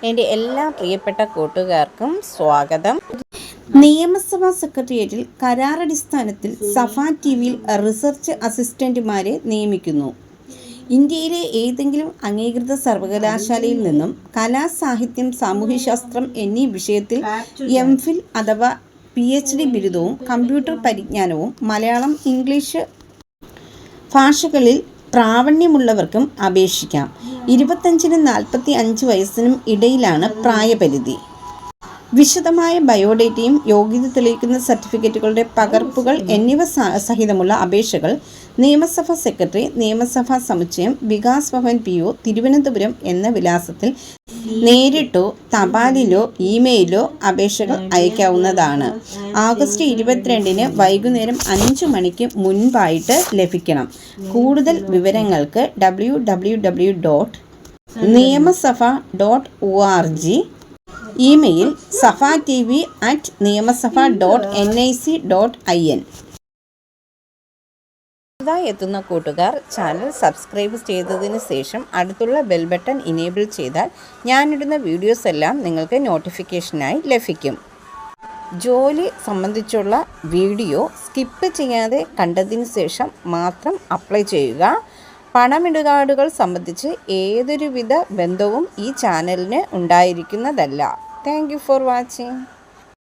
എൻ്റെ എല്ലാ പ്രിയപ്പെട്ട കൂട്ടുകാർക്കും സ്വാഗതം. നിയമസഭാ സെക്രട്ടേറിയറ്റിൽ കരാറടിസ്ഥാനത്തിൽ സഫ ടിവിയിൽ റിസർച്ച് അസിസ്റ്റന്റുമാരെ നിയമിക്കുന്നു. ഇന്ത്യയിലെ ഏതെങ്കിലും അംഗീകൃത സർവകലാശാലയിൽ നിന്നും കലാ, സാഹിത്യം, സാമൂഹ്യശാസ്ത്രം എന്നീ വിഷയത്തിൽ എംഫിൽ അഥവാ PhD ബിരുദവും കമ്പ്യൂട്ടർ പരിജ്ഞാനവും മലയാളം, ഇംഗ്ലീഷ് ഭാഷകളിൽ പ്രാവീണ്യമുള്ളവർക്കും അപേക്ഷിക്കാം. 25-നും 45 വയസ്സിനും ഇടയിലാണ് പ്രായപരിധി. വിശദമായ ബയോഡേറ്റയും യോഗ്യത തെളിയിക്കുന്ന സർട്ടിഫിക്കറ്റുകളുടെ പകർപ്പുകൾ എന്നിവ സഹിതമുള്ള അപേക്ഷകൾ നിയമസഭാ സെക്രട്ടറി, നിയമസഭാ സമുച്ചയം, വികാസ് ഭവൻ PO, തിരുവനന്തപുരം എന്ന വിലാസത്തിൽ നേരിട്ടോ തപാലിലോ ഇമെയിലോ അപേക്ഷകൾ അയക്കാവുന്നതാണ്. ഓഗസ്റ്റ് 22-ന് വൈകുന്നേരം 5 മണിക്ക് മുൻപായിട്ട് ലഭിക്കണം. കൂടുതൽ വിവരങ്ങൾക്ക് www.niyamasafa.org, ഇമെയിൽ safatv@niyamasabha.nic.in. പുതുതായി എത്തുന്ന കൂട്ടുകാർ ചാനൽ സബ്സ്ക്രൈബ് ചെയ്തതിന് ശേഷം അടുത്തുള്ള ബെൽ ബട്ടൺ ഇനേബിൾ ചെയ്താൽ ഞാനിടുന്ന വീഡിയോസ് എല്ലാം നിങ്ങൾക്ക് നോട്ടിഫിക്കേഷനായി ലഭിക്കും. ജോലി സംബന്ധിച്ചുള്ള വീഡിയോ സ്കിപ്പ് ചെയ്യാതെ കണ്ടതിന് ശേഷം മാത്രം അപ്ലൈ ചെയ്യുക. പണമിടപാടുകൾ സംബന്ധിച്ച് ഏതൊരുവിധ ബന്ധവും ഈ ചാനലിന് ഉണ്ടായിരിക്കുന്നതല്ല. Thank you for watching.